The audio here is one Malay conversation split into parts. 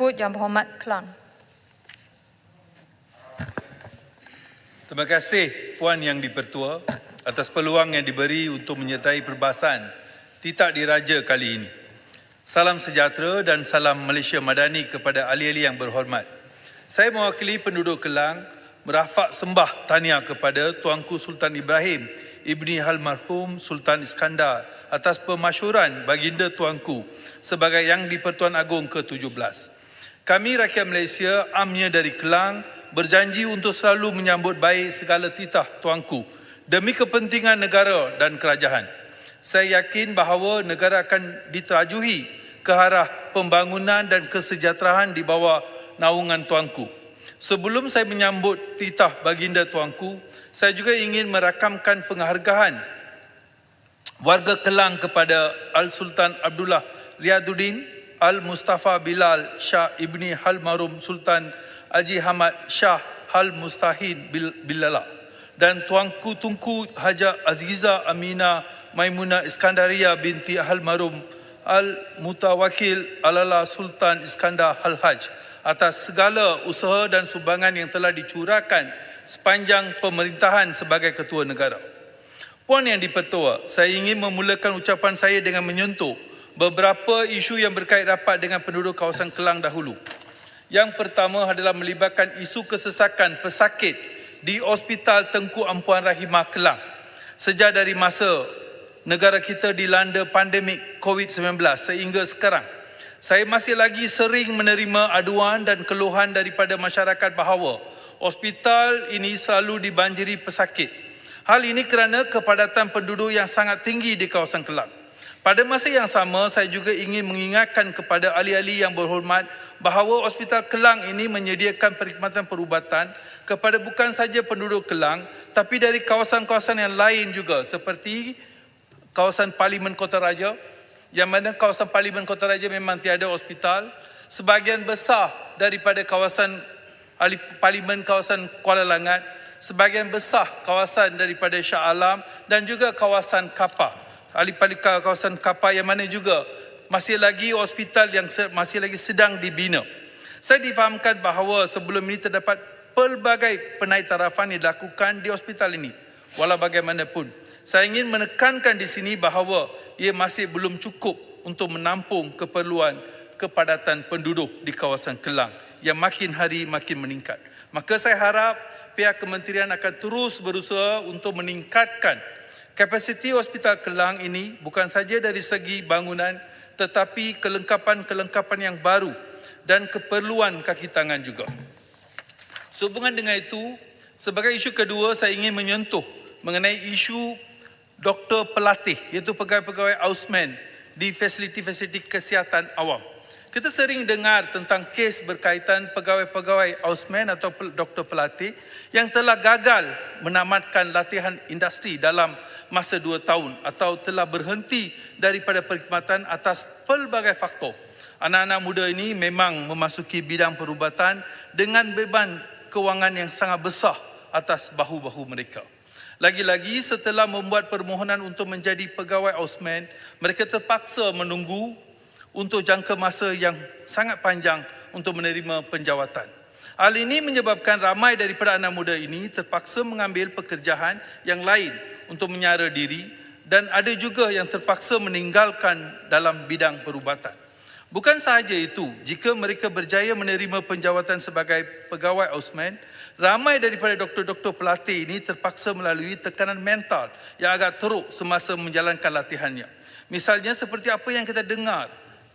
Tersebut Yang Berhormat Kelang. Terima kasih Puan Yang di-Pertua atas peluang yang diberi untuk menyertai perbahasan Titah Diraja kali ini. Salam sejahtera dan salam Malaysia Madani kepada ahli-ahli yang berhormat. Saya mewakili penduduk Kelang merafak sembah tahniah kepada Tuanku Sultan Ibrahim Ibni Almarhum Sultan Iskandar atas pemasyhuran baginda Tuanku sebagai Yang di-Pertuan Agong ke-17. Kami rakyat Malaysia, amnya dari Kelang, berjanji untuk selalu menyambut baik segala titah Tuanku demi kepentingan negara dan kerajaan. Saya yakin bahawa negara akan diterajuhi ke arah pembangunan dan kesejahteraan di bawah naungan Tuanku. Sebelum saya menyambut titah baginda Tuanku, saya juga ingin merakamkan penghargaan warga Kelang kepada Al-Sultan Abdullah Riaduddin Al-Mustafa Bilal Shah Ibni Almarhum Sultan Haji Hamad Shah Al-Mustahin Bilala dan Tuanku Tunku Haja Aziza Amina Maimunah Iskandaria binti Almarhum Al-Mutawakil Alala Sultan Iskandar Al-Haj atas segala usaha dan sumbangan yang telah dicurahkan sepanjang pemerintahan sebagai ketua negara. Puan Yang di-Pertua, saya ingin memulakan ucapan saya dengan menyentuh beberapa isu yang berkait rapat dengan penduduk kawasan Kelang dahulu. Yang pertama adalah melibatkan isu kesesakan pesakit di Hospital Tengku Ampuan Rahimah Kelang. Sejak dari masa negara kita dilanda pandemik COVID-19 sehingga sekarang, saya masih lagi sering menerima aduan dan keluhan daripada masyarakat bahawa hospital ini selalu dibanjiri pesakit. Hal ini kerana kepadatan penduduk yang sangat tinggi di kawasan Kelang. Pada masa yang sama, saya juga ingin mengingatkan kepada ahli-ahli yang berhormat bahawa Hospital Kelang ini menyediakan perkhidmatan perubatan kepada bukan saja penduduk Kelang, tapi dari kawasan-kawasan yang lain juga seperti kawasan Parlimen Kota Raja, yang mana kawasan Parlimen Kota Raja memang tiada hospital. Sebahagian besar daripada kawasan Parlimen kawasan Kuala Langat, sebahagian besar kawasan daripada Shah Alam dan juga kawasan Kapar. Alih-alih kawasan Kapar yang mana juga masih lagi hospital yang masih lagi sedang dibina. Saya difahamkan bahawa sebelum ini terdapat pelbagai penaitarafan yang dilakukan di hospital ini. Walau bagaimanapun, saya ingin menekankan di sini bahawa ia masih belum cukup untuk menampung keperluan kepadatan penduduk di kawasan Kelang yang makin hari makin meningkat. Maka saya harap pihak kementerian akan terus berusaha untuk meningkatkan kapasiti Hospital Kelang ini bukan saja dari segi bangunan tetapi kelengkapan-kelengkapan yang baru dan keperluan kaki tangan juga. Sehubungan dengan itu, sebagai isu kedua saya ingin menyentuh mengenai isu doktor pelatih iaitu pegawai-pegawai Ausman di fasiliti-fasiliti kesihatan awam. Kita sering dengar tentang kes berkaitan pegawai-pegawai Ausman atau doktor pelatih yang telah gagal menamatkan latihan industri dalam masa 2 tahun atau telah berhenti daripada perkhidmatan atas pelbagai faktor. Anak-anak muda ini memang memasuki bidang perubatan dengan beban kewangan yang sangat besar atas bahu-bahu mereka. Lagi-lagi setelah membuat permohonan untuk menjadi pegawai Ausman, mereka terpaksa menunggu untuk jangka masa yang sangat panjang untuk menerima penjawatan. Hal ini menyebabkan ramai daripada anak muda ini terpaksa mengambil pekerjaan yang lain untuk menyara diri dan ada juga yang terpaksa meninggalkan dalam bidang perubatan. Bukan sahaja itu, jika mereka berjaya menerima penjawatan sebagai pegawai Ausman, ramai daripada doktor-doktor pelatih ini terpaksa melalui tekanan mental yang agak teruk semasa menjalankan latihannya. Misalnya seperti apa yang kita dengar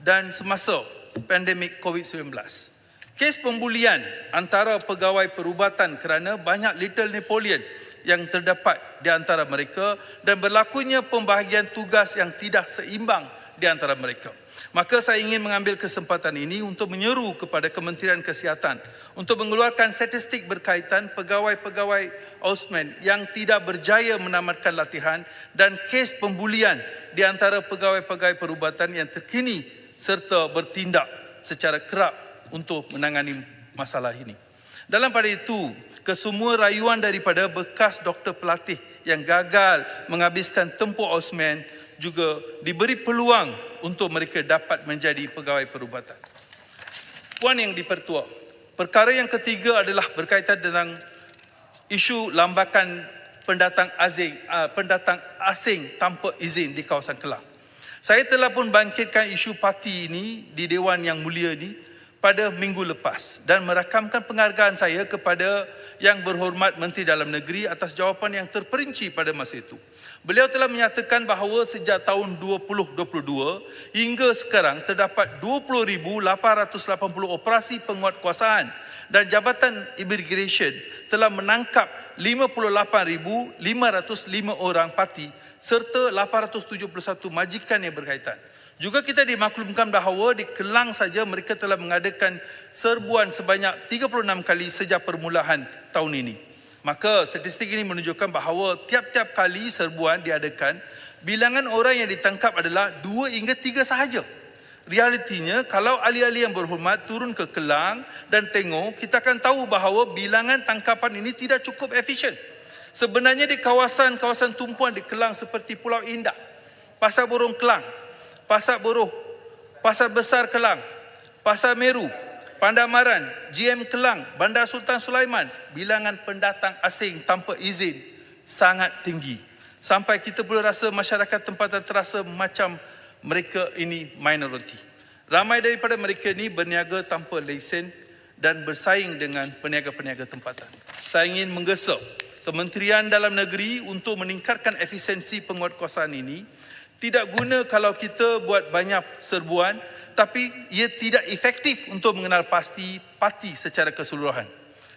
dan semasa pandemik COVID-19. Kes pembulian antara pegawai perubatan kerana banyak Little Napoleon yang terdapat di antara mereka dan berlakunya pembahagian tugas yang tidak seimbang di antara mereka. Maka saya ingin mengambil kesempatan ini untuk menyeru kepada Kementerian Kesihatan untuk mengeluarkan statistik berkaitan pegawai-pegawai Ausman yang tidak berjaya menamatkan latihan dan kes pembulian di antara pegawai-pegawai perubatan yang terkini serta bertindak secara kerap untuk menangani masalah ini. Dalam pada itu, kesemua rayuan daripada bekas doktor pelatih yang gagal menghabiskan tempur Ausman juga diberi peluang untuk mereka dapat menjadi pegawai perubatan. Puan Yang di-Pertua, perkara yang ketiga adalah berkaitan dengan isu lambakan pendatang asing tanpa izin di kawasan Kelang. Saya telah pun bangkitkan isu parti ini di Dewan Yang Mulia ini pada minggu lepas dan merakamkan penghargaan saya kepada Yang Berhormat Menteri Dalam Negeri atas jawapan yang terperinci pada masa itu. Beliau telah menyatakan bahawa sejak tahun 2022 hingga sekarang terdapat 20,880 operasi penguatkuasaan dan Jabatan Immigration telah menangkap 58,505 orang parti serta 871 majikan yang berkaitan. Juga kita dimaklumkan bahawa di Kelang saja mereka telah mengadakan serbuan sebanyak 36 kali sejak permulaan tahun ini. Maka statistik ini menunjukkan bahawa tiap-tiap kali serbuan diadakan, bilangan orang yang ditangkap adalah 2 hingga 3 sahaja. Realitinya, kalau ahli-ahli yang berhormat turun ke Kelang dan tengok, kita akan tahu bahawa bilangan tangkapan ini tidak cukup efisien. Sebenarnya di kawasan-kawasan tumpuan di Kelang seperti Pulau Indah, Pasar Borong Kelang, Pasar Buruh, Pasar Besar Kelang, Pasar Meru, Pandamaran, GM Kelang, Bandar Sultan Sulaiman, bilangan pendatang asing tanpa izin sangat tinggi. Sampai kita boleh rasa masyarakat tempatan terasa macam mereka ini minoriti. Ramai daripada mereka ini berniaga tanpa lesen dan bersaing dengan peniaga-peniaga tempatan. Saya ingin menggesa Kementerian Dalam Negeri untuk meningkatkan efisiensi penguatkuasaan ini. Tidak guna kalau kita buat banyak serbuan, tapi ia tidak efektif untuk mengenal pasti parti secara keseluruhan.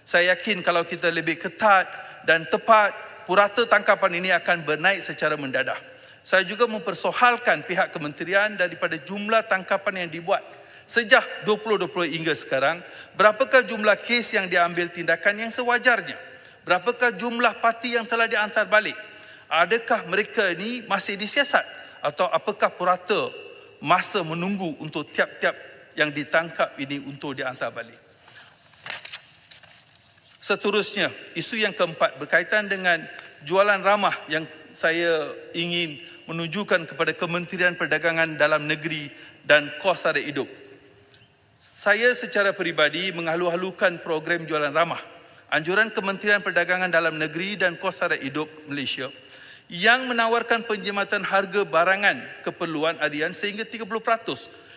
Saya yakin kalau kita lebih ketat dan tepat, purata tangkapan ini akan bernaik secara mendadak. Saya juga mempersoalkan pihak kementerian daripada jumlah tangkapan yang dibuat sejak 2020 hingga sekarang. Berapakah jumlah kes yang diambil tindakan yang sewajarnya? Berapakah jumlah parti yang telah diantar balik? Adakah mereka ini masih disiasat? Atau apakah purata masa menunggu untuk tiap-tiap yang ditangkap ini untuk diantar balik? Seterusnya, isu yang keempat berkaitan dengan jualan ramah yang saya ingin menunjukkan kepada Kementerian Perdagangan Dalam Negeri dan Kos Sara Hidup. Saya secara peribadi menghalu-halukan program jualan ramah anjuran Kementerian Perdagangan Dalam Negeri dan Kos Sara Hidup Malaysia yang menawarkan penjimatan harga barangan keperluan harian sehingga 30%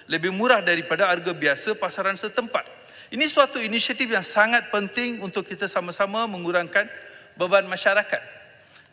lebih murah daripada harga biasa pasaran setempat. Ini suatu inisiatif yang sangat penting untuk kita sama-sama mengurangkan beban masyarakat.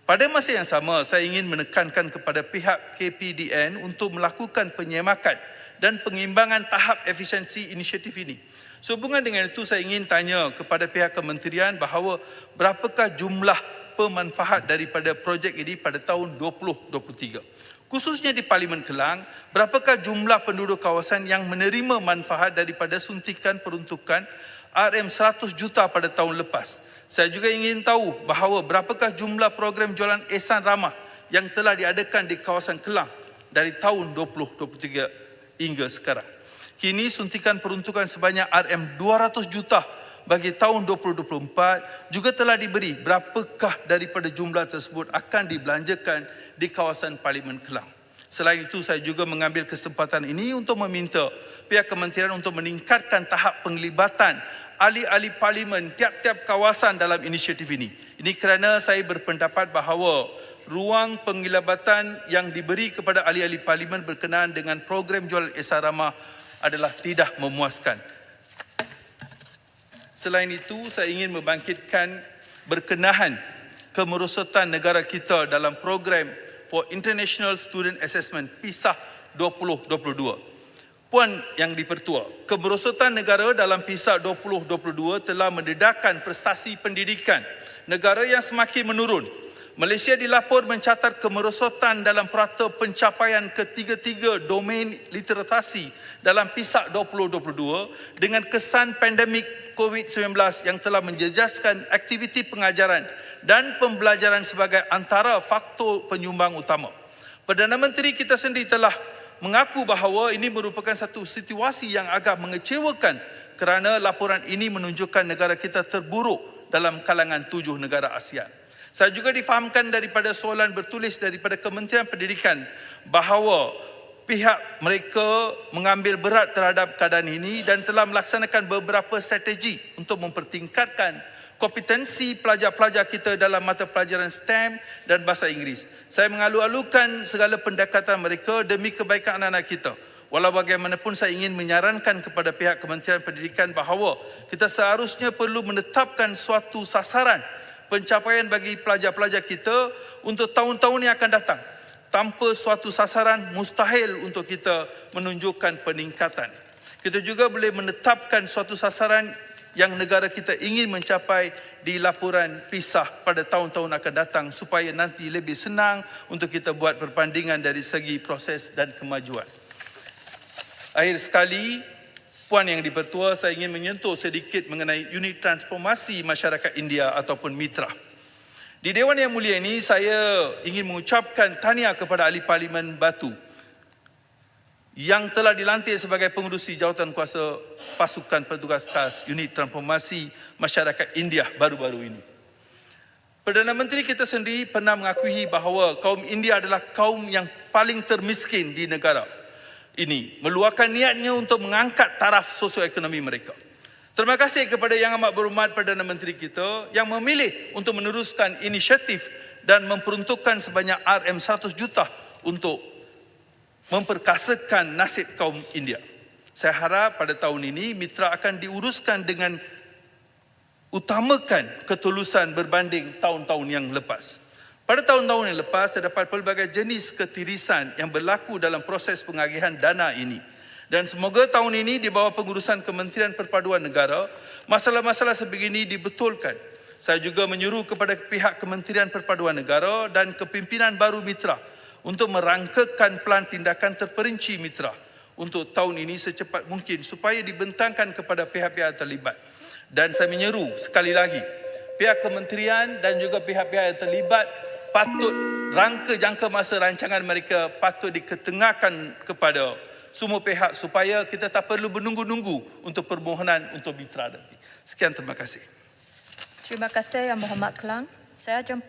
Pada masa yang sama, saya ingin menekankan kepada pihak KPDN untuk melakukan penyemakan dan pengimbangan tahap efisiensi inisiatif ini. Sehubungan dengan itu, saya ingin tanya kepada pihak kementerian bahawa berapakah jumlah pemanfaat daripada projek ini pada tahun 2023. Khususnya di Parlimen Kelang, berapakah jumlah penduduk kawasan yang menerima manfaat daripada suntikan peruntukan RM100 juta pada tahun lepas? Saya juga ingin tahu bahawa berapakah jumlah program jualan ehsan ramah yang telah diadakan di kawasan Kelang dari tahun 2023 hingga sekarang. Kini suntikan peruntukan sebanyak RM200 juta bagi tahun 2024 juga telah diberi. Berapakah daripada jumlah tersebut akan dibelanjakan di kawasan Parlimen Kelang? Selain itu, saya juga mengambil kesempatan ini untuk meminta pihak kementerian untuk meningkatkan tahap penglibatan ahli-ahli parlimen tiap-tiap kawasan dalam inisiatif ini. Ini kerana saya berpendapat bahawa ruang penglibatan yang diberi kepada ahli-ahli parlimen berkenaan dengan program jualan ehsan ramah adalah tidak memuaskan. Selain itu, saya ingin membangkitkan berkenaan kemerosotan negara kita dalam program for International Student Assessment PISA 2022. Puan Yang di-Pertua, kemerosotan negara dalam PISA 2022 telah mendedahkan prestasi pendidikan negara yang semakin menurun. Malaysia dilapor mencatat kemerosotan dalam purata pencapaian ketiga-tiga domain literasi dalam PISA 2022 dengan kesan pandemik COVID-19 yang telah menjejaskan aktiviti pengajaran dan pembelajaran sebagai antara faktor penyumbang utama. Perdana Menteri kita sendiri telah mengaku bahawa ini merupakan satu situasi yang agak mengecewakan kerana laporan ini menunjukkan negara kita terburuk dalam kalangan 7 negara ASEAN. Saya juga difahamkan daripada soalan bertulis daripada Kementerian Pendidikan bahawa pihak mereka mengambil berat terhadap keadaan ini dan telah melaksanakan beberapa strategi untuk mempertingkatkan kompetensi pelajar-pelajar kita dalam mata pelajaran STEM dan bahasa Inggeris. Saya mengalu-alukan segala pendekatan mereka demi kebaikan anak-anak kita. Walau bagaimanapun saya ingin menyarankan kepada pihak Kementerian Pendidikan bahawa kita seharusnya perlu menetapkan suatu sasaran pencapaian bagi pelajar-pelajar kita untuk tahun-tahun yang akan datang. Tanpa suatu sasaran, mustahil untuk kita menunjukkan peningkatan. Kita juga boleh menetapkan suatu sasaran yang negara kita ingin mencapai di laporan PISA pada tahun-tahun akan datang supaya nanti lebih senang untuk kita buat perbandingan dari segi proses dan kemajuan. Akhir sekali, Puan Yang di-Pertua, saya ingin menyentuh sedikit mengenai unit transformasi masyarakat India ataupun Mitra. Di Dewan Yang Mulia ini, saya ingin mengucapkan tahniah kepada Ahli Parlimen Batu yang telah dilantik sebagai pengerusi jawatan kuasa pasukan petugas khas unit transformasi masyarakat India baru-baru ini. Perdana Menteri kita sendiri pernah mengakui bahawa kaum India adalah kaum yang paling termiskin di negara ini, meluahkan niatnya untuk mengangkat taraf sosioekonomi mereka. Terima kasih kepada Yang Amat Berhormat Perdana Menteri kita yang memilih untuk meneruskan inisiatif dan memperuntukkan sebanyak RM100 juta untuk memperkasakan nasib kaum India. Saya harap pada tahun ini Mitra akan diuruskan dengan utamakan ketulusan berbanding tahun-tahun yang lepas. Pada tahun-tahun yang lepas, terdapat pelbagai jenis ketirisan yang berlaku dalam proses pengagihan dana ini. Dan semoga tahun ini di bawah pengurusan Kementerian Perpaduan Negara, masalah-masalah sebegini dibetulkan. Saya juga menyuruh kepada pihak Kementerian Perpaduan Negara dan kepimpinan baru Mitra untuk merangkakan pelan tindakan terperinci Mitra untuk tahun ini secepat mungkin supaya dibentangkan kepada pihak-pihak terlibat. Dan saya menyeru sekali lagi, pihak kementerian dan juga pihak-pihak yang terlibat patut jangka masa rancangan mereka patut diketengahkan kepada semua pihak supaya kita tak perlu menunggu-nunggu untuk permohonan untuk Mitra nanti. Sekian, terima kasih. Terima kasih Yang Berhormat Kelang. Saya jumpa